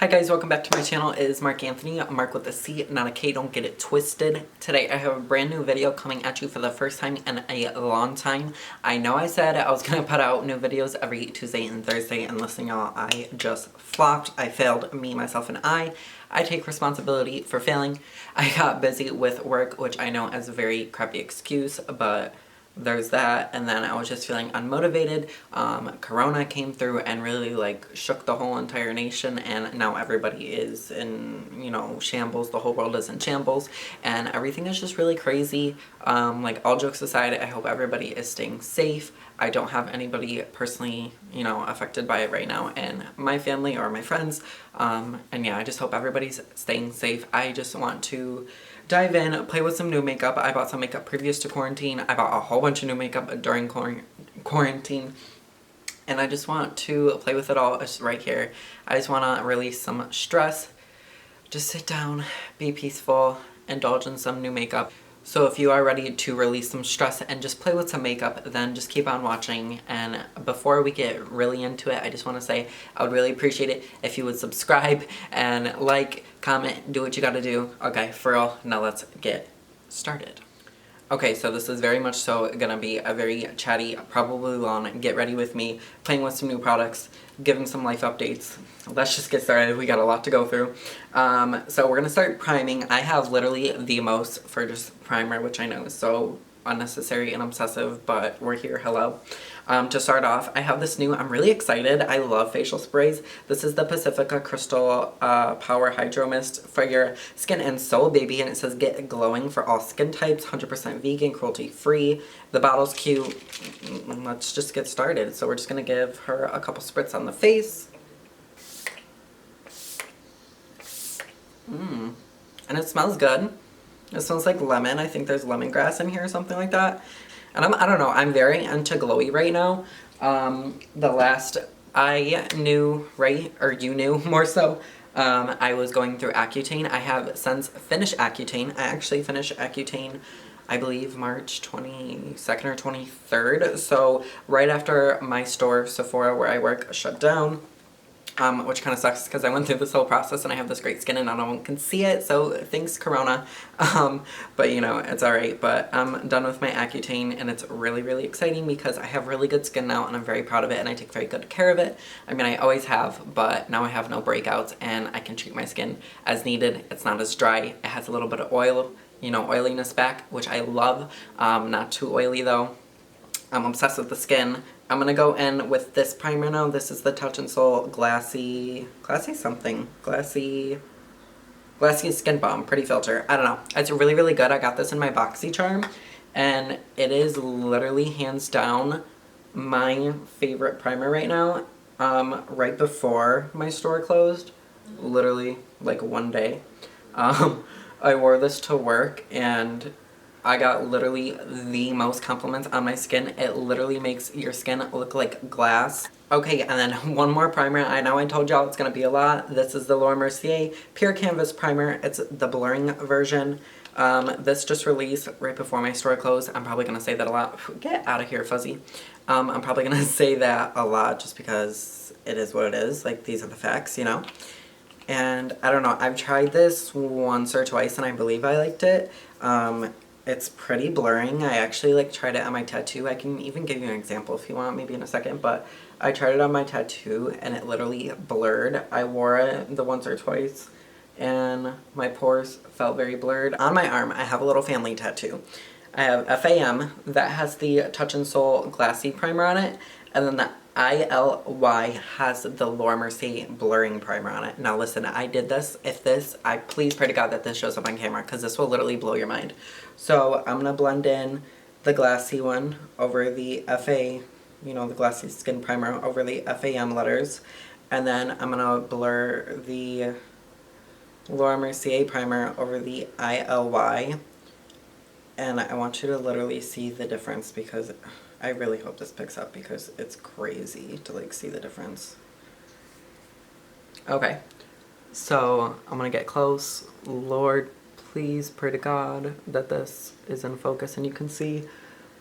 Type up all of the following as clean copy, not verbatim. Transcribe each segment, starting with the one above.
Hi guys, welcome back to my channel. It is Mark Anthony, Mark with a C, not a K, don't get it twisted. Today I have a brand new video coming at you for the first time in a long time. I know I said I was going to put out new videos every Tuesday and Thursday, and listen y'all, I just flopped. I failed, me, myself, and I take responsibility for failing. I got busy with work, which I know is a very crappy excuse, but there's that. And then I was just feeling unmotivated. Corona came through and really like shook the whole entire nation, and now everybody is in, shambles. The whole world is in shambles and everything is just really crazy. Like, all jokes aside, I hope everybody is staying safe. I don't have anybody personally, affected by it right now in my family or my friends. And yeah, I just hope everybody's staying safe. I just want to dive in, play with some new makeup. I bought some makeup previous to quarantine. I bought a whole bunch of new makeup during quarantine. And I just want to play with it all right here. I just want to release some stress. Just sit down, be peaceful, indulge in some new makeup. So if you are ready to release some stress and just play with some makeup, then just keep on watching. And before we get really into it, I just want to say I would really appreciate it if you would subscribe and like, comment, do what you gotta do. Okay, for real, now let's get started. Okay, so this is very much so gonna be a very chatty, probably long, get ready with me, playing with some new products, giving some life updates. Let's just get started. We got a lot to go through. So we're gonna start priming. I have literally the most for just primer, which I know is so unnecessary and obsessive, but we're here, hello. To start off, I have this new, I'm really excited, I love facial sprays. This is the Pacifica Crystal Power Hydro Mist for your skin and soul, baby, and it says get glowing for all skin types, 100% vegan, cruelty free. The bottle's cute. Let's just get started. So we're just gonna give her a couple spritz on the face. And it smells good. It smells like lemon. I think there's lemongrass in here or something like that. And I don't know, I'm very into glowy right now. The last I knew, right, or you knew more so, I was going through Accutane. I have since finished Accutane. I actually finished Accutane, I believe, March 22nd or 23rd. So right after my store, Sephora, where I work, shut down. Which kind of sucks because I went through this whole process and I have this great skin and not one can see it, so thanks Corona. But it's alright. But I'm done with my Accutane and it's really, really exciting because I have really good skin now and I'm very proud of it and I take very good care of it. I mean, I always have, but now I have no breakouts and I can treat my skin as needed. It's not as dry. It has a little bit of oil, oiliness back, which I love. Not too oily though. I'm obsessed with the skin. I'm gonna go in with this primer now. This is the Touch in Sol Glassy Skin Balm, Pretty Filter. I don't know. It's really, really good. I got this in my BoxyCharm, and it is literally hands down my favorite primer right now. Right before my store closed, literally like one day, I wore this to work and I got literally the most compliments on my skin. It literally makes your skin look like glass. Okay, and then one more primer. I know I told y'all it's gonna be a lot. This is the Laura Mercier Pure Canvas Primer. It's the blurring version. This just released right before my store closed. I'm probably gonna say that a lot. Get out of here, Fuzzy. I'm probably gonna say that a lot just because it is what it is. Like, these are the facts, And I don't know, I've tried this once or twice and I believe I liked it. It's pretty blurring. I actually tried it on my tattoo. I can even give you an example if you want, maybe in a second, but I tried it on my tattoo and it literally blurred. I wore it the once or twice and my pores felt very blurred. On my arm, I have a little family tattoo. I have FAM that has the Touch in Sol Glassy Primer on it, and then the ILY has the Laura Mercier blurring primer on it. Now listen, I did this. I please pray to God that this shows up on camera because this will literally blow your mind. So I'm gonna blend in the glassy one over the FA, the glassy skin primer over the FAM letters. And then I'm gonna blur the Laura Mercier primer over the ILY. And I want you to literally see the difference because I really hope this picks up because it's crazy to see the difference. Okay, so I'm gonna get close. Lord, please pray to God that this is in focus and you can see.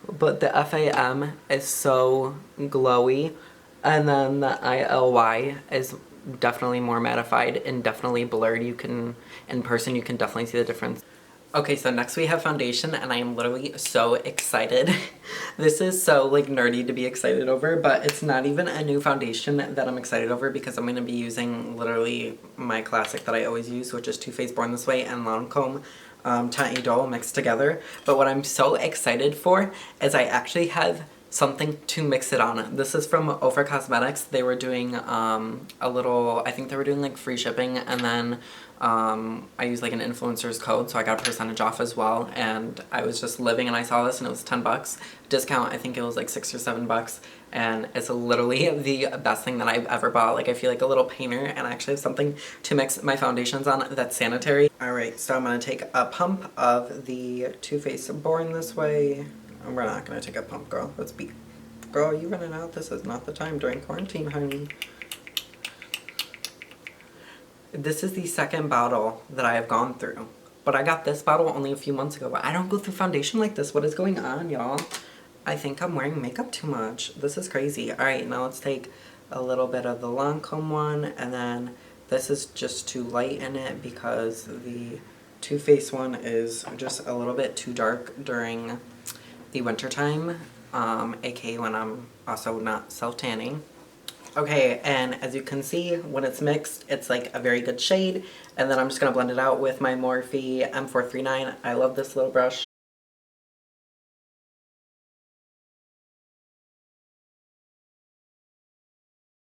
But the FAM is so glowy, and then the ILY is definitely more mattified and definitely blurred. In person, you can definitely see the difference. Okay, so next we have foundation, and I am literally so excited. This is so like nerdy to be excited over, but it's not even a new foundation that I'm excited over because I'm going to be using literally my classic that I always use, which is Too Faced Born This Way and Lancome Teint Idole mixed together. But what I'm so excited for is I actually have something to mix it on. This is from Ofra Cosmetics. They were doing a little, I think they were doing like free shipping, and then I used like an influencer's code, so I got a percentage off as well, and I was just living and I saw this and it was 10 bucks. Discount, I think it was like 6 or 7 bucks, and it's literally the best thing that I've ever bought. Like, I feel like a little painter, and I actually have something to mix my foundations on that's sanitary. Alright, so I'm gonna take a pump of the Too Faced Born This Way. We're not gonna take a pump, girl. Let's be... Girl, you running out? This is not the time during quarantine, honey. This is the second bottle that I have gone through. But I got this bottle only a few months ago. I don't go through foundation like this. What is going on, y'all? I think I'm wearing makeup too much. This is crazy. Alright, now let's take a little bit of the Lancome one, and then this is just to lighten it because the Too Faced one is just a little bit too dark during the winter time, aka when I'm also not self-tanning. Okay, and as you can see, when it's mixed, it's like a very good shade, and then I'm just gonna blend it out with my Morphe M439. I love this little brush.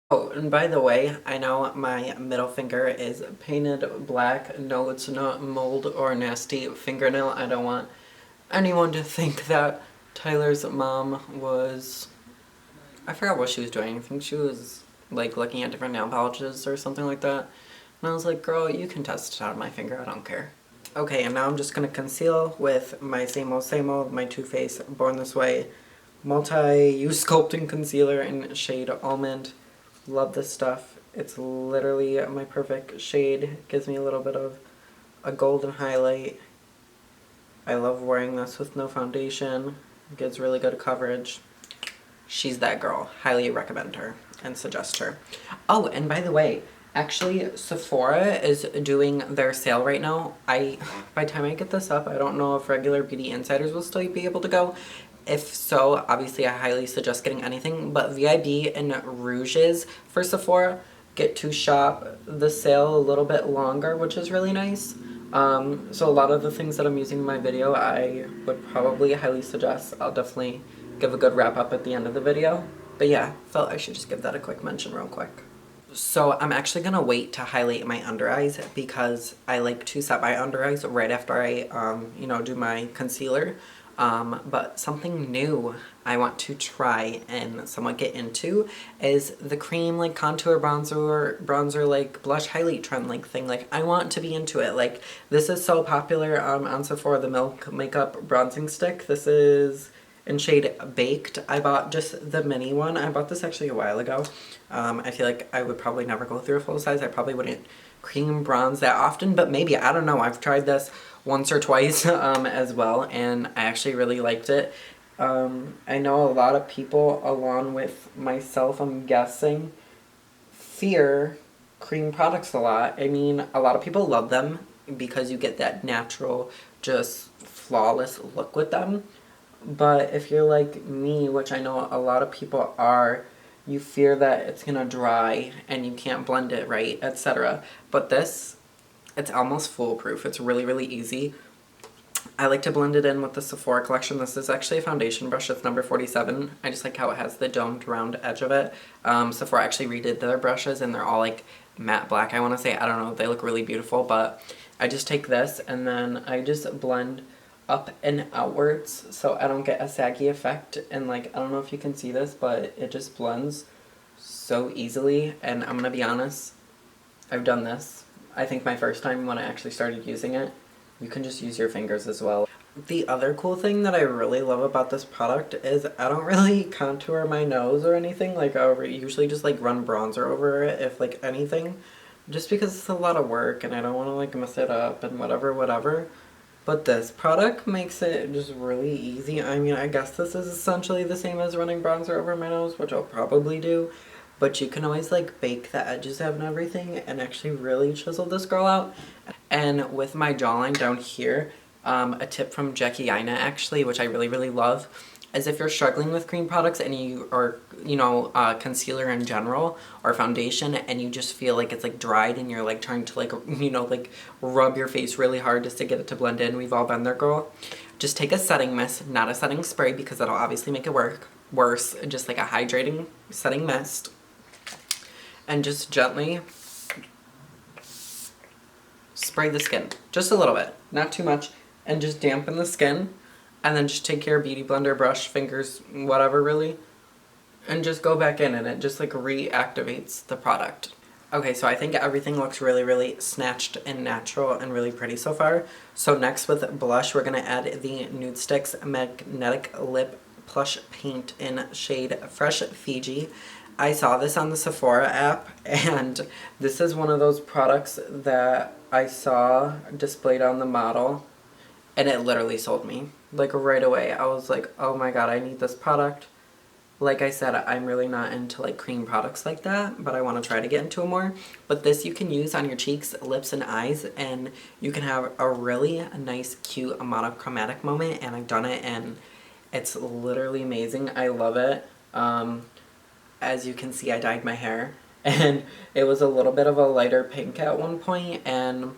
Oh, and by the way, I know my middle finger is painted black. No, it's not mold or nasty fingernail. I don't want anyone to think that Tyler's mom was... I forgot what she was doing. I think she was like looking at different nail polishes or something like that. And I was like, girl, you can test it out of my finger, I don't care. Okay, and now I'm just gonna conceal with my same old, my Too Faced Born This Way multi-use sculpting concealer in shade Almond. Love this stuff. It's literally my perfect shade. It gives me a little bit of a golden highlight. I love wearing this with no foundation. It gives really good coverage. She's that girl. Highly recommend her and suggest her. Oh, and by the way, actually Sephora is doing their sale right now. By the time I get this up, I don't know if regular Beauty Insiders will still be able to go. If so, obviously I highly suggest getting anything, but VIB and Rouges for Sephora get to shop the sale a little bit longer, which is really nice. So a lot of the things that I'm using in my video, I would probably highly suggest. I'll definitely give a good wrap up at the end of the video. But yeah, felt I should just give that a quick mention real quick. So I'm actually gonna wait to highlight my under eyes because I like to set my under eyes right after I, you know, do my concealer. But something new I want to try and somewhat get into is the cream like contour bronzer like blush highlight trend like thing. Like, I want to be into it. Like, this is so popular on Sephora, the Milk Makeup bronzing stick. This is in shade Baked. I bought just the mini one. I bought this actually a while ago. I feel like I would probably never go through a full size. I probably wouldn't cream bronze that often, but maybe, I don't know. I've tried this once or twice as well, and I actually really liked it. I know a lot of people, along with myself, I'm guessing, fear cream products a lot. I mean, a lot of people love them because you get that natural, just flawless look with them. But if you're like me, which I know a lot of people are, you fear that it's gonna dry and you can't blend it right, etc. But this, it's almost foolproof. It's really, really easy. I like to blend it in with the Sephora collection. This is actually a foundation brush. It's number 47. I just like how it has the domed round edge of it. Sephora actually redid their brushes and they're all like matte black, I want to say. I don't know. They look really beautiful, but I just take this and then I just blend up and outwards so I don't get a saggy effect. And like, I don't know if you can see this, but it just blends so easily. And I'm gonna be honest, I've done this, I think my first time when I actually started using it. You can just use your fingers as well. The other cool thing that I really love about this product is I don't really contour my nose or anything. Like, I usually just like run bronzer over it, if like anything, just because it's a lot of work and I don't want to like mess it up and whatever. But this product makes it just really easy. I mean, I guess this is essentially the same as running bronzer over my nose, which I'll probably do. but you can always like bake the edges of and everything and actually really chisel this girl out. And with my jawline down here, a tip from Jackie Aina actually, which I really, really love, is if you're struggling with cream products and you, or, you know, concealer in general or foundation, and you just feel like it's like dried and you're like trying to like, you know, like rub your face really hard just to get it to blend in. We've all been there, girl. Just take a setting mist, not a setting spray, because that'll obviously make it worse. Just like a hydrating setting mist. And just gently spray the skin. Just a little bit, not too much. And just dampen the skin. And then just take your beauty blender, brush, fingers, whatever really, and just go back in, and it just like reactivates the product. Okay, so I think everything looks really, really snatched and natural and really pretty so far. So next with blush, we're going to add the Nudestix Magnetic Lip Plush Paint in shade Fresh Fiji. I saw this on the Sephora app, and this is one of those products that I saw displayed on the model, and it literally sold me. Like right away, I was like, oh my god, I need this product. Like I said, I'm really not into like cream products like that, but I want to try to get into it more. But this you can use on your cheeks, lips, and eyes, and you can have a really nice, cute monochromatic moment, and I've done it, and it's literally amazing. I love it. As you can see, I dyed my hair, and it was a little bit of a lighter pink at one point, and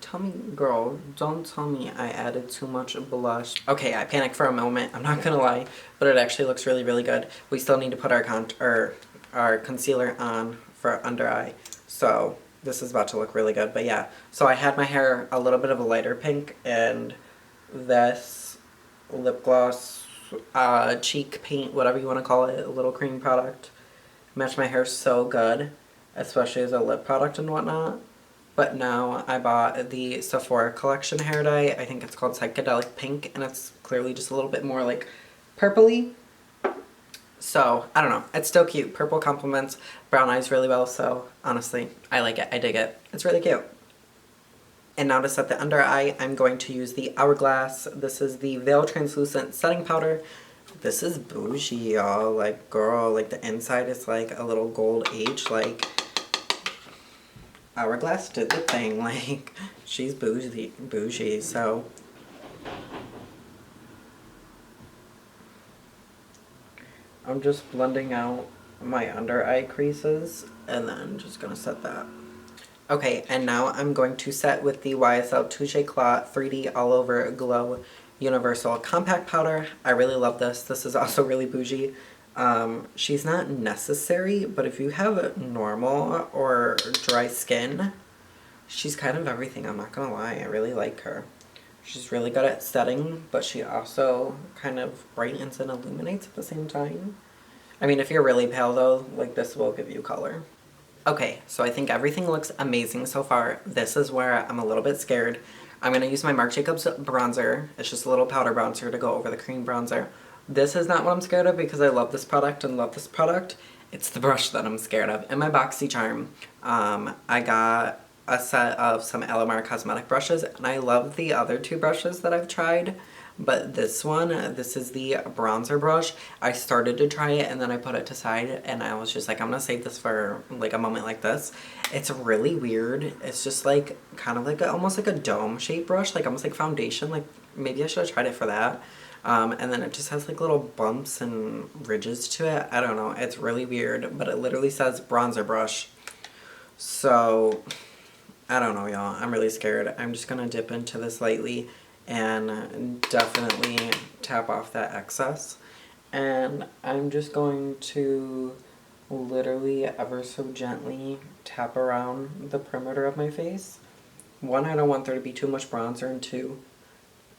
tell me, girl, don't tell me I added too much blush. Okay, I panicked for a moment, I'm not gonna lie, but it actually looks really, really good. We still need to put our concealer on for under eye, so this is about to look really good. But yeah, so I had my hair a little bit of a lighter pink, and this lip gloss, cheek paint, whatever you want to call it, a little cream product, matched my hair so good, especially as a lip product and whatnot. But now I bought the Sephora collection hair dye. I think it's called Psychedelic Pink, and it's clearly just a little bit more like purpley. So, I don't know. It's still cute. Purple complements brown eyes really well, so honestly, I like it. I dig it. It's really cute. And now to set the under eye, I'm going to use the Hourglass. This is the Veil Translucent Setting Powder. This is bougie, y'all. Like, girl, like the inside is like a little gold age, like Hourglass did the thing, like, she's bougie, so. I'm just blending out my under eye creases, and then just gonna set that. Okay, and now I'm going to set with the YSL Touche Eclat 3D All Over Glow Universal Compact Powder. I really love this. This is also really bougie. She's not necessary, but if you have normal or dry skin, she's kind of everything, I'm not gonna lie. I really like her. She's really good at setting, but she also kind of brightens and illuminates at the same time. I mean, if you're really pale though, like this will give you color. Okay, so I think everything looks amazing so far. This is where I'm a little bit scared. I'm gonna use my Marc Jacobs bronzer. It's just a little powder bronzer to go over the cream bronzer. This is not what I'm scared of because I love this product and love this product. It's the brush that I'm scared of. In my BoxyCharm, I got a set of some Alamar cosmetic brushes, and I love the other two brushes that I've tried, but this one, this is the bronzer brush. I started to try it and then I put it aside, and I was just like, I'm gonna save this for like a moment like this. It's really weird. It's just like kind of like almost like a dome shaped brush, like almost like foundation. Like maybe I should have tried it for that. And then it just has like little bumps and ridges to it. I don't know. It's really weird, but it literally says bronzer brush. So, I don't know, y'all. I'm really scared. I'm just gonna dip into this lightly and definitely tap off that excess. And I'm just going to literally ever so gently tap around the perimeter of my face. One, I don't want there to be too much bronzer, and two,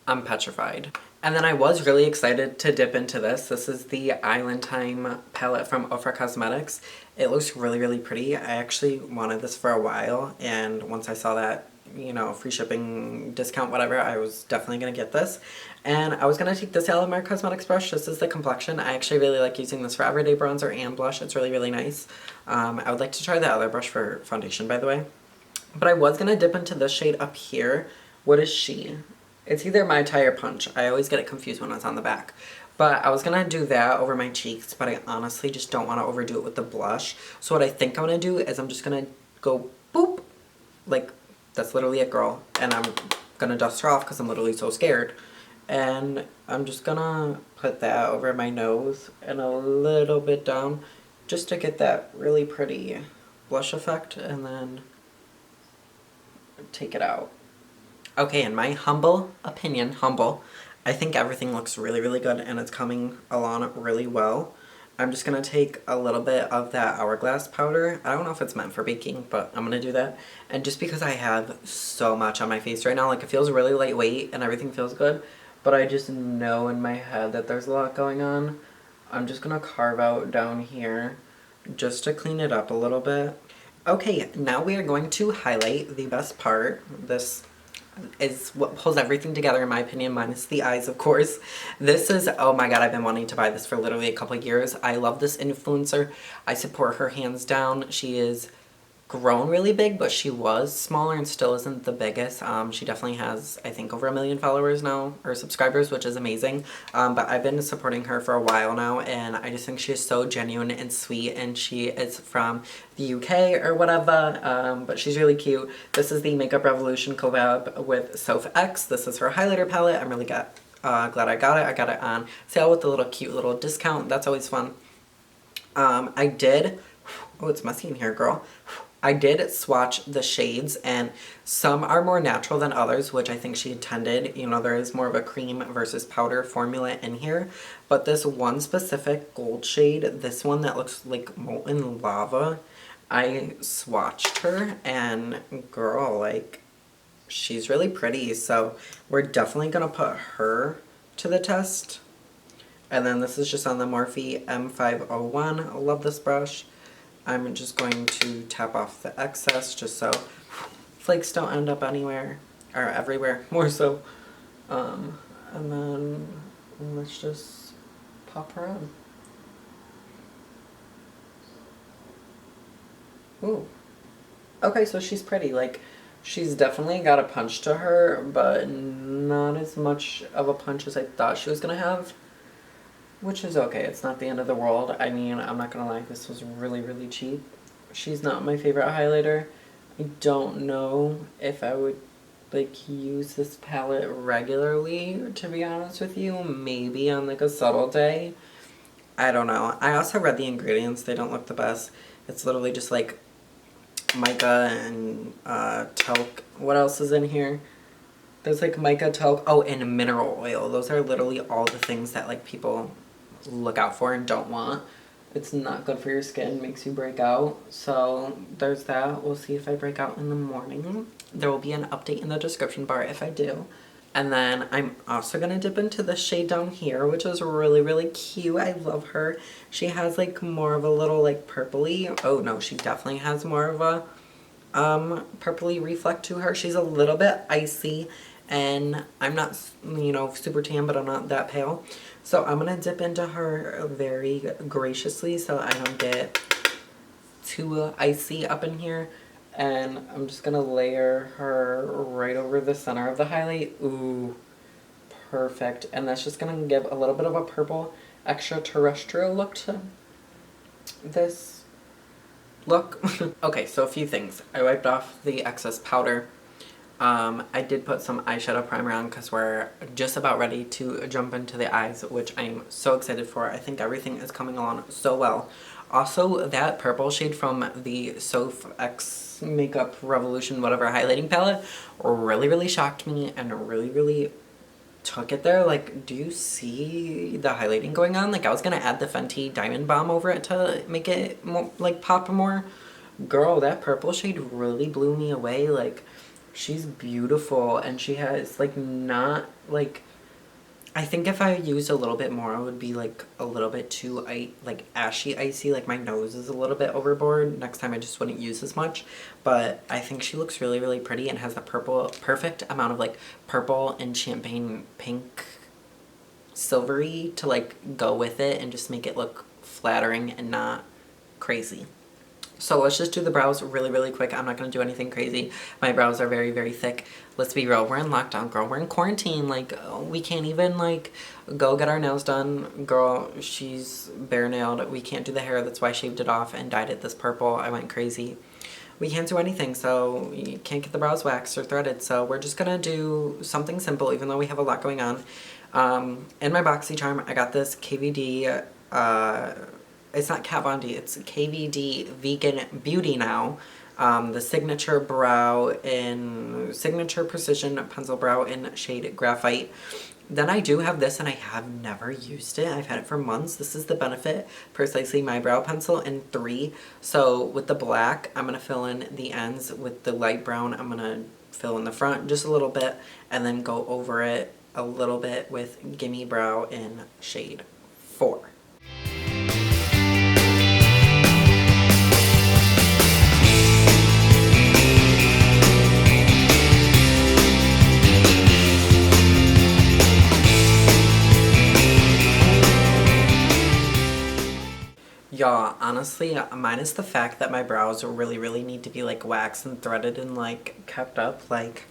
I'm petrified. And then I was really excited to dip into this. This is the Island Time palette from Ofra Cosmetics. It looks really, really pretty. I actually wanted this for a while, and once I saw that, you know, free shipping discount, whatever, I was definitely gonna get this. And I was gonna take this Alamar Cosmetics brush. This is the complexion. I actually really like using this for everyday bronzer and blush. It's really, really nice. I would like to try the other brush for foundation, by the way. But I was gonna dip into this shade up here. What is she? It's either Mai Tai or Punch. I always get it confused when it's on the back. But I was gonna do that over my cheeks, but I honestly just don't want to overdo it with the blush. So what I think I'm gonna do is I'm just gonna go boop. Like, that's literally it, girl. And I'm gonna dust her off because I'm literally so scared. And I'm just gonna put that over my nose and a little bit down just to get that really pretty blush effect, and then take it out. Okay, in my humble opinion, I think everything looks really, really good and it's coming along really well. I'm just going to take a little bit of that Hourglass powder. I don't know if it's meant for baking, but I'm going to do that. And just because I have so much on my face right now, like it feels really lightweight and everything feels good, but I just know in my head that there's a lot going on. I'm just going to carve out down here just to clean it up a little bit. Okay, now we are going to highlight the best part. This is what pulls everything together in my opinion, minus the eyes of course. This is, oh my god, I've been wanting to buy this for literally a couple of years. I love this influencer. I support her hands down. She is grown really big, but she was smaller and still isn't the biggest. She definitely has, I think, over 1 million followers now, or subscribers, which is amazing. But I've been supporting her for a while now, and I just think she is so genuine and sweet, and she is from the UK or whatever, but she's really cute. This is the Makeup Revolution collab with Soph X. This is her highlighter palette. I'm really glad I got it. I got it on sale with a little cute little discount. That's always fun. I did, oh, it's messy in here, girl. I did swatch the shades, and some are more natural than others, which I think she intended. You know, there is more of a cream versus powder formula in here. But this one specific gold shade, this one that looks like molten lava, I swatched her, and girl, like, she's really pretty. So we're definitely going to put her to the test. And then this is just on the Morphe M501. I love this brush. I'm just going to tap off the excess just so flakes don't end up anywhere, or everywhere, more so. And then let's just pop her on. Ooh. Okay, so she's pretty. Like, she's definitely got a punch to her, but not as much of a punch as I thought she was gonna have. Which is okay, it's not the end of the world. I mean, I'm not gonna lie, this was really, really cheap. She's not my favorite highlighter. I don't know if I would, like, use this palette regularly, to be honest with you. Maybe on, like, a subtle day. I don't know. I also read the ingredients. They don't look the best. It's literally just, like, mica and talc. What else is in here? There's, like, mica, talc. Oh, and mineral oil. Those are literally all the things that, like, people look out for and don't want. It's not good for your skin, makes you break out. So there's that. We'll see if I break out in the morning. There will be an update in the description bar if I do. And then I'm also gonna dip into this shade down here, which is really, really cute. I love her. She has like more of a little like purpley. Oh no, she definitely has more of a purpley reflect to her. She's a little bit icy, and I'm not, you know, super tan, but I'm not that pale. So I'm going to dip into her very graciously so I don't get too icy up in here. And I'm just going to layer her right over the center of the highlight. Ooh, perfect. And that's just going to give a little bit of a purple extraterrestrial look to this look. Okay, so a few things. I wiped off the excess powder. I did put some eyeshadow primer on because we're just about ready to jump into the eyes, which I'm so excited for. I think everything is coming along so well. Also, that purple shade from the Soph X Makeup Revolution whatever highlighting palette really, really shocked me and really, really took it there. Like, do you see the highlighting going on? Like, I was gonna add the Fenty Diamond Bomb over it to make it more, like, pop more. Girl, that purple shade really blew me away. Like, she's beautiful, and she has, like, not, like, I think if I used a little bit more, it would be, like, a little bit too, like, ashy icy. Like, my nose is a little bit overboard. Next time I just wouldn't use as much. But I think she looks really, really pretty and has the perfect amount of, like, purple and champagne pink silvery to, like, go with it and just make it look flattering and not crazy. So let's just do the brows really, really quick. I'm not going to do anything crazy. My brows are very, very thick. Let's be real. We're in lockdown, girl. We're in quarantine. Like, we can't even, like, go get our nails done. Girl, she's bare nailed. We can't do the hair. That's why I shaved it off and dyed it this purple. I went crazy. We can't do anything, so you can't get the brows waxed or threaded. So we're just going to do something simple, even though we have a lot going on. In my BoxyCharm, I got this KVD, it's not Kat Von D, it's KVD Vegan Beauty Now. The Signature Brow in Signature Precision Pencil Brow in shade Graphite. Then I do have this, and I have never used it. I've had it for months. This is the Benefit Precisely My Brow Pencil in 3. So with the black, I'm going to fill in the ends. With the light brown, I'm going to fill in the front just a little bit, and then go over it a little bit with Gimme Brow in shade 4. Y'all, honestly, minus the fact that my brows really, really need to be, like, waxed and threaded and, like, kept up, like,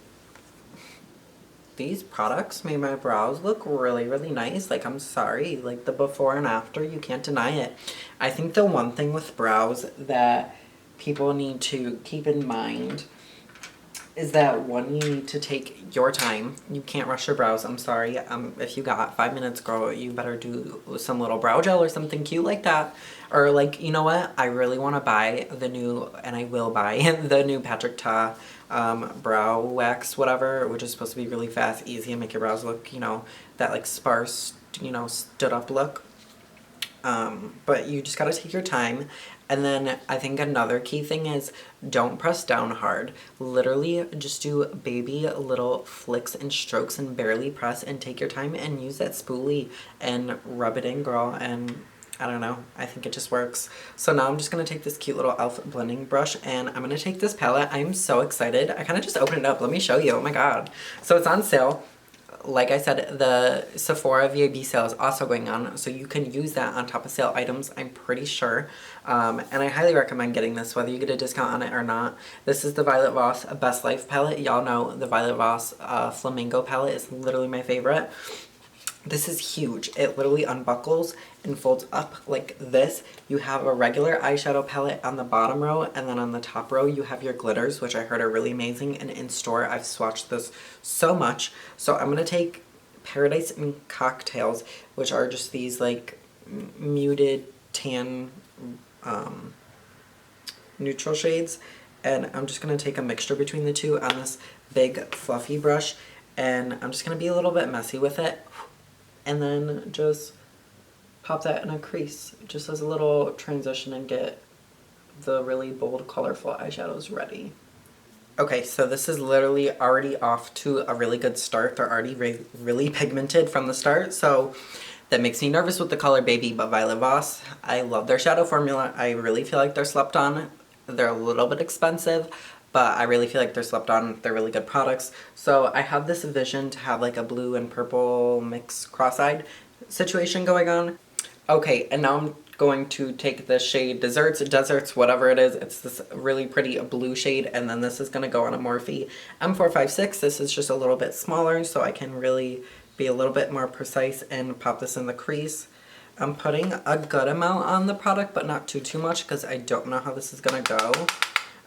these products made my brows look really, really nice. Like, I'm sorry. Like, the before and after, you can't deny it. I think the one thing with brows that people need to keep in mind is that, one, you need to take your time. You can't rush your brows. I'm sorry. If you got 5 minutes, girl, you better do some little brow gel or something cute like that. Or, like, you know what? I really want to buy the new, and I will buy, the new Patrick Ta brow wax, whatever, which is supposed to be really fast, easy, and make your brows look, you know, that, like, sparse, you know, stood up look. But you just gotta take your time. And then I think another key thing is don't press down hard. Literally just do baby little flicks and strokes and barely press, and take your time and use that spoolie and rub it in, girl. And I don't know, I think it just works. So now I'm just gonna take this cute little e.l.f. blending brush, and I'm gonna take this palette. I'm so excited. I kind of just opened it up. Let me show you. Oh my god. So it's on sale. Like I said, the Sephora VIB sale is also going on, so you can use that on top of sale items, I'm pretty sure. And I highly recommend getting this, whether you get a discount on it or not. This is the Violet Voss Best Life palette. Y'all know the Violet Voss Flamingo palette is literally my favorite. This is huge. It literally unbuckles and folds up like this. You have a regular eyeshadow palette on the bottom row, and then on the top row you have your glitters, which I heard are really amazing, and in store I've swatched this so much. So I'm going to take Paradise and Cocktails, which are just these like muted tan neutral shades, and I'm just going to take a mixture between the two on this big fluffy brush, and I'm just going to be a little bit messy with it. And then just pop that in a crease, just as a little transition, and get the really bold, colorful eyeshadows ready. Okay, so this is literally already off to a really good start. They're already really pigmented from the start, so that makes me nervous with the color Baby. But Violet Voss, I love their shadow formula. I really feel like they're slept on. They're a little bit expensive, but I really feel like they're slept on. They're really good products. So I have this vision to have like a blue and purple mix cross-eyed situation going on. Okay, and now I'm going to take the shade Deserts, whatever it is. It's this really pretty blue shade, and then this is going to go on a Morphe M456. This is just a little bit smaller, so I can really be a little bit more precise and pop this in the crease. I'm putting a good amount on the product, but not too much, because I don't know how this is going to go.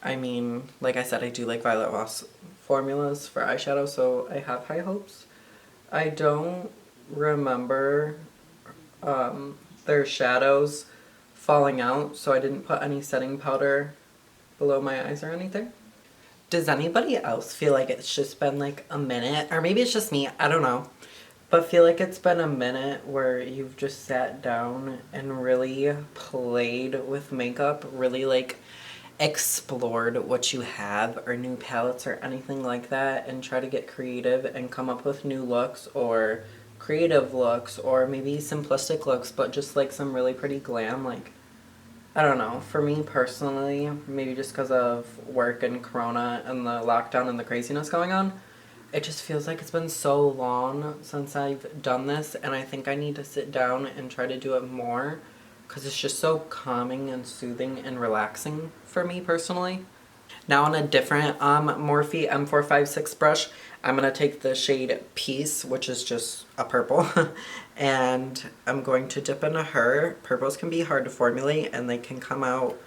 I mean, like I said, I do like Violet Voss formulas for eyeshadow, so I have high hopes. I don't remember their shadows falling out, so I didn't put any setting powder below my eyes or anything. Does anybody else feel like it's just been like a minute, or maybe it's just me, I don't know, but feel like it's been a minute where you've just sat down and really played with makeup, really like explored what you have, or new palettes or anything like that, and try to get creative and come up with new looks or creative looks, or maybe simplistic looks, but just like some really pretty glam. Like, I don't know, for me personally, maybe just because of work and corona and the lockdown and the craziness going on, it just feels like it's been so long since I've done this, and I think I need to sit down and try to do it more. because it's just so calming and soothing and relaxing for me personally. Now on a different Morphe M456 brush, I'm going to take the shade Peace, which is just a purple, and I'm going to dip into her. Purples can be hard to formulate and they can come out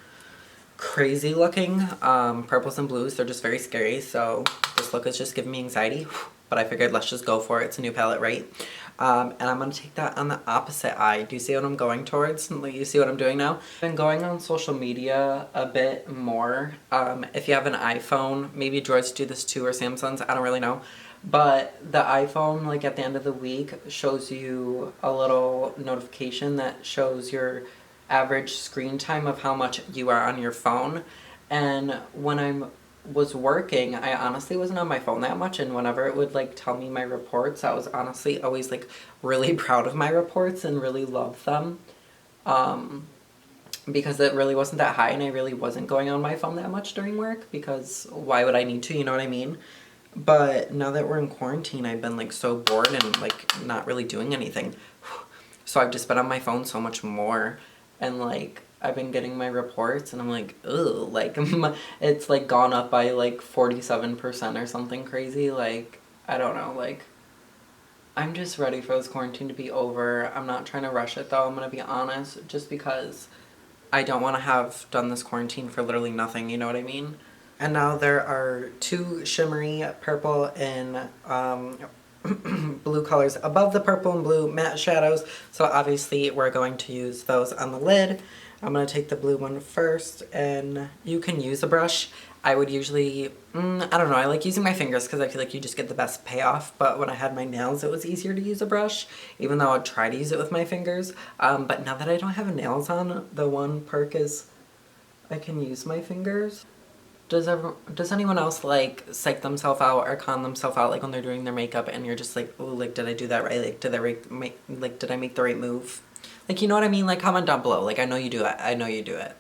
crazy looking. Purples and blues, they're just very scary, so this look is just giving me anxiety, but I figured let's just go for it. It's a new palette, right? And I'm going to take that on the opposite eye. Do you see what I'm going towards? You see what I'm doing now? I've been going on social media a bit more. If you have an iPhone, maybe Droids do this too, or Samsungs, I don't really know. But the iPhone, like at the end of the week, shows you a little notification that shows your average screen time of how much you are on your phone. And when I was working, I honestly wasn't on my phone that much, and whenever it would like tell me my reports, I was honestly always like really proud of my reports and really loved them. Because it really wasn't that high and I really wasn't going on my phone that much during work, because why would I need to, you know what I mean? But now that we're in quarantine, I've been like so bored and like not really doing anything. So I've just been on my phone so much more, and like I've been getting my reports and I'm like, ugh, like it's like gone up by like 47% or something crazy. Like, I don't know, like I'm just ready for this quarantine to be over. I'm not trying to rush it though, I'm gonna be honest, just because I don't want to have done this quarantine for literally nothing, you know what I mean? And now there are two shimmery purple and blue colors above the purple and blue matte shadows. So obviously we're going to use those on the lid. I'm going to take the blue one first, and you can use a brush. I would usually, I don't know, I like using my fingers because I feel like you just get the best payoff, but when I had my nails it was easier to use a brush, even though I'd try to use it with my fingers. But now that I don't have nails on, the one perk is I can use my fingers. Does anyone else like psych themselves out or con themselves out like when they're doing their makeup and you're just like, oh, like did I do that right? Like did I make the right move? Like, you know what I mean? Like, comment down below. Like, I know you do it. I know you do it.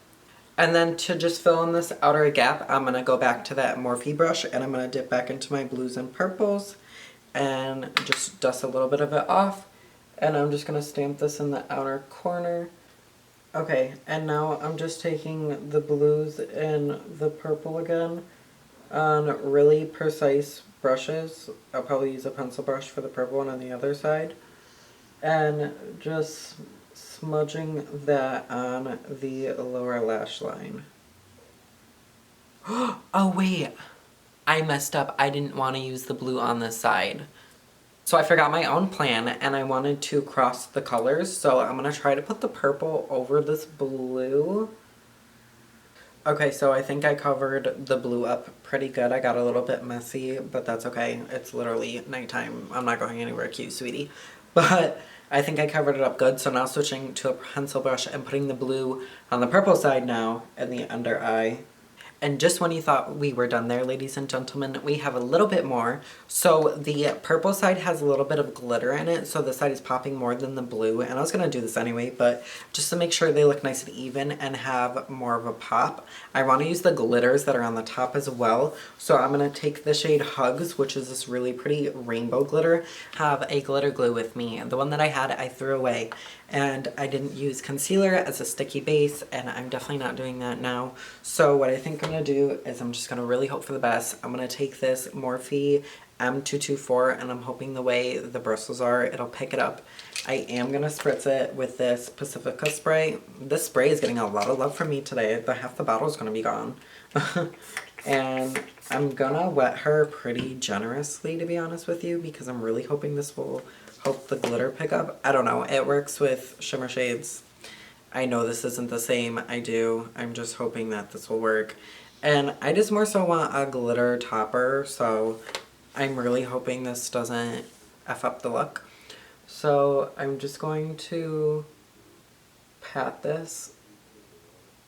And then to just fill in this outer gap, I'm gonna go back to that Morphe brush and I'm gonna dip back into my blues and purples and just dust a little bit of it off. And I'm just gonna stamp this in the outer corner. Okay, and now I'm just taking the blues and the purple again on really precise brushes. I'll probably use a pencil brush for the purple one on the other side. And just smudging that on the lower lash line. Oh wait, I messed up. I didn't want to use the blue on this side. So I forgot my own plan and I wanted to cross the colors, so I'm gonna try to put the purple over this blue. Okay, so I think I covered the blue up pretty good. I got a little bit messy, but that's okay. It's literally nighttime. I'm not going anywhere cute, sweetie. But I think I covered it up good, so now switching to a pencil brush and putting the blue on the purple side now in the under eye. And just when you thought we were done there, ladies and gentlemen, we have a little bit more. So the purple side has a little bit of glitter in it, so the side is popping more than the blue. And I was going to do this anyway, but just to make sure they look nice and even and have more of a pop, I want to use the glitters that are on the top as well. So I'm going to take the shade Hugs, which is this really pretty rainbow glitter, have a glitter glue with me. The one that I had, I threw away. And I didn't use concealer as a sticky base, and I'm definitely not doing that now. So what I think I'm going to do is I'm just going to really hope for the best. I'm going to take this Morphe M224, and I'm hoping the way the bristles are, it'll pick it up. I am going to spritz it with this Pacifica spray. This spray is getting a lot of love from me today. Half the bottle is going to be gone. And I'm going to wet her pretty generously, to be honest with you, because I'm really hoping this will help the glitter pick up. I don't know. It works with shimmer shades. I know this isn't the same. I do. I'm just hoping that this will work. And I just more so want a glitter topper, so I'm really hoping this doesn't F up the look. So I'm just going to pat this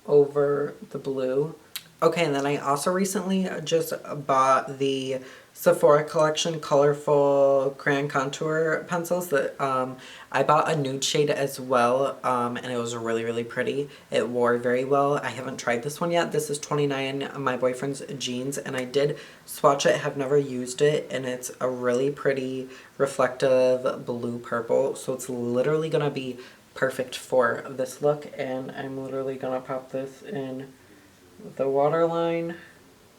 over the blue. Okay, and then I also recently just bought the Sephora Collection Colorful Crayon Contour pencils that I bought a nude shade as well, and it was really, really pretty. It wore very well. I haven't tried this one yet. This is 29 my boyfriend's jeans, and I did swatch it, have never used it, and it's a really pretty reflective blue purple, so it's literally gonna be perfect for this look, and I'm literally gonna pop this in the waterline.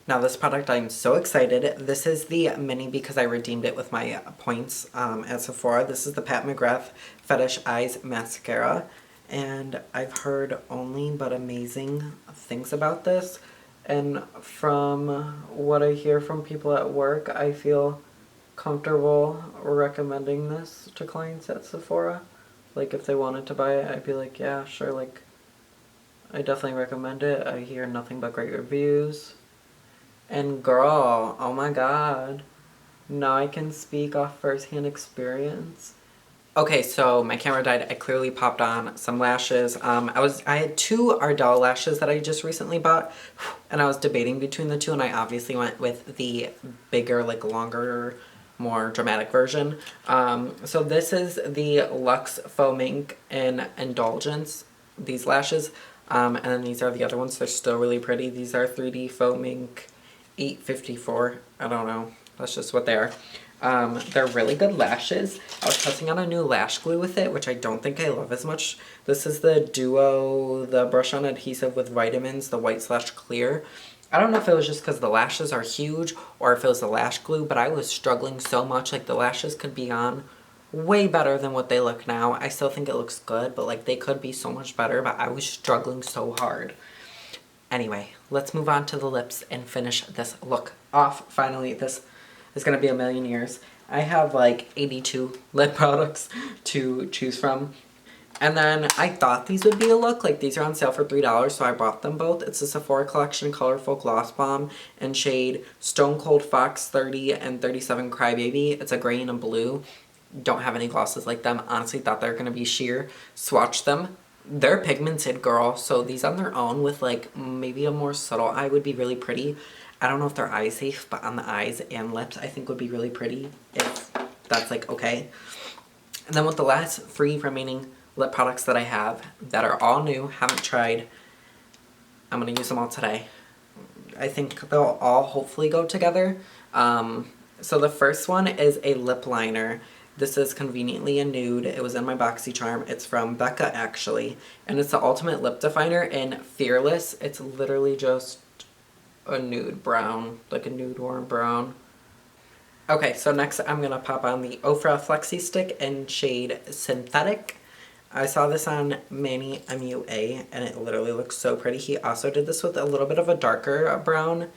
Now this product, I'm so excited. This is the mini because I redeemed it with my points at Sephora. This is the Pat McGrath Fetish Eyes Mascara, and I've heard only but amazing things about this. And from what I hear from people at work, I feel comfortable recommending this to clients at Sephora. Like, if they wanted to buy it, I'd be like, yeah, sure, like, I definitely recommend it. I hear nothing but great reviews. And girl, oh my god, now I can speak off first-hand experience. Okay, so my camera died. I clearly popped on some lashes. I had two Ardell lashes that I just recently bought, and I was debating between the two, and I obviously went with the bigger, like longer, more dramatic version. So this is the Luxe Faux Mink in Indulgence, these lashes. And then these are the other ones. They're still really pretty. These are 3D Faux Mink 854. I don't know. That's just what they are. They're really good lashes. I was testing on a new lash glue with it, which I don't think I love as much. This is the Duo, the brush on adhesive with vitamins, the white/clear. I don't know if it was just because the lashes are huge or if it was the lash glue, but I was struggling so much. Like, the lashes could be on way better than what they look now. I still think it looks good, but like they could be so much better, but I was struggling so hard. Anyway, let's move on to the lips and finish this look off. Finally, this is going to be a million years. I have like 82 lip products to choose from. And then I thought these would be a look. Like, these are on sale for $3, so I bought them both. It's the Sephora Collection Colorful Gloss Bomb in shade Stone Cold Fox 30 and 37 Crybaby. It's a gray and a blue. Don't have any glosses like them. Honestly thought they were going to be sheer. Swatched them. They're pigmented, girl, so these on their own with like maybe a more subtle eye would be really pretty. I don't know if they're eye safe, but on the eyes and lips I think would be really pretty if that's like okay. And then with the last 3 remaining lip products that I have that are all new, haven't tried, I'm going to use them all today. I think they'll all hopefully go together. So the first one is a lip liner. This is conveniently a nude. It was in my BoxyCharm. It's from Becca, actually. And it's the Ultimate Lip Definer in Fearless. It's literally just a nude brown, like a nude warm brown. Okay, so next I'm going to pop on the Ofra Flexi Stick in shade Synthetic. I saw this on Manny MUA, and it literally looks so pretty. He also did this with a little bit of a darker brown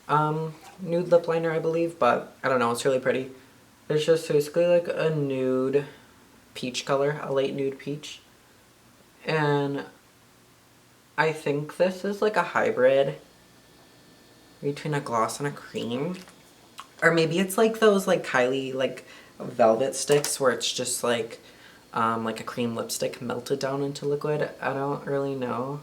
nude lip liner, I believe, but I don't know, it's really pretty. It's just basically like a nude peach color, a late nude peach. And I think this is like a hybrid between a gloss and a cream. Or maybe it's like those like Kylie like velvet sticks where it's just like a cream lipstick melted down into liquid. I don't really know.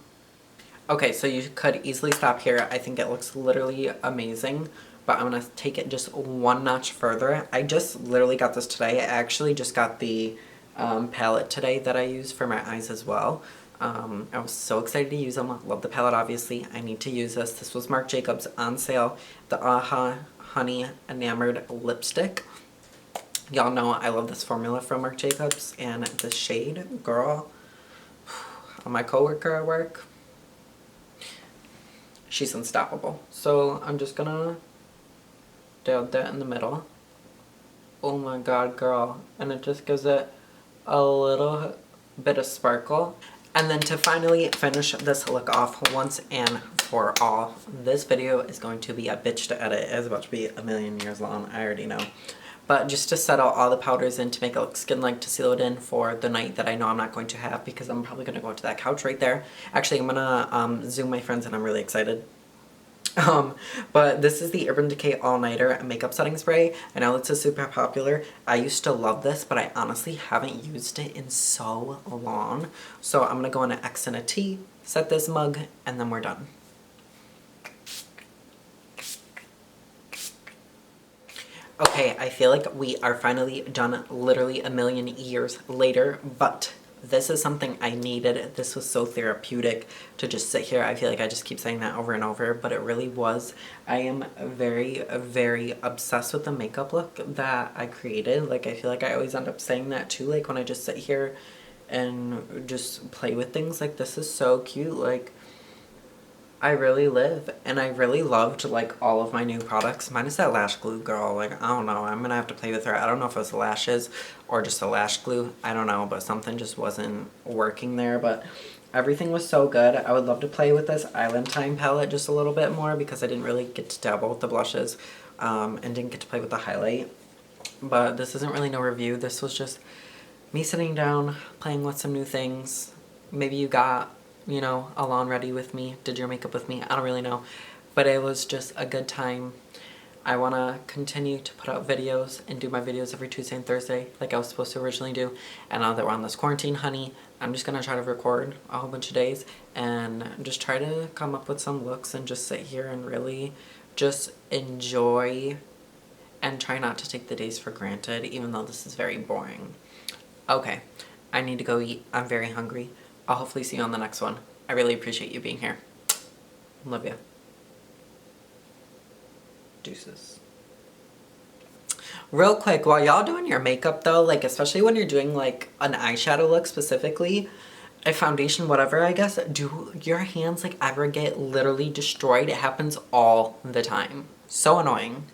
Okay, so you could easily stop here. I think it looks literally amazing. But I'm going to take it just one notch further. I just literally got this today. I actually just got the palette today that I use for my eyes as well. I was so excited to use them. Love the palette, obviously. I need to use this. This was Marc Jacobs on sale. The Aha Honey Enamored Lipstick. Y'all know I love this formula from Marc Jacobs. And the shade, girl, my coworker at work, she's unstoppable. So I'm just going to dab that in the middle. Oh my god, girl. And it just gives it a little bit of sparkle. And then to finally finish this look off once and for all, this video is going to be a bitch to edit. It's about to be a million years long, I already know. But just to settle all the powders in to make it look skin-like, to seal it in for the night that I know I'm not going to have, because I'm probably going to go to that couch right there. Actually, I'm going to Zoom my friends, and I'm really excited. But this is the Urban Decay All-Nighter Makeup Setting Spray. I know this is super popular. I used to love this, but I honestly haven't used it in so long. So I'm going to go on an X and a T, set this mug, and then we're done. Okay, I feel like we are finally done literally a million years later, but this is something I needed. This was so therapeutic to just sit here. I feel like I just keep saying that over and over, but it really was. I am very, very obsessed with the makeup look that I created. Like, I feel like I always end up saying that too, like when I just sit here and just play with things. Like, this is so cute. Like, I really live, and I really loved, like, all of my new products. Minus that lash glue, girl. Like, I don't know. I'm gonna have to play with her. I don't know if it was the lashes or just the lash glue. I don't know, but something just wasn't working there. But everything was so good. I would love to play with this Island Time palette just a little bit more because I didn't really get to dabble with the blushes and didn't get to play with the highlight. But this isn't really no review. This was just me sitting down, playing with some new things. Maybe you got, you know, a lawn ready with me, did your makeup with me, I don't really know. But it was just a good time. I want to continue to put out videos and do my videos every Tuesday and Thursday like I was supposed to originally do. And now that we're on this quarantine, honey, I'm just going to try to record a whole bunch of days and just try to come up with some looks and just sit here and really just enjoy and try not to take the days for granted, even though this is very boring. Okay, I need to go eat. I'm very hungry. I'll hopefully see you on the next one. I really appreciate you being here. Love you. Deuces. Real quick, while y'all doing your makeup though, like especially when you're doing like an eyeshadow look specifically, a foundation, whatever, I guess, do your hands like ever get literally destroyed? It happens all the time. So annoying.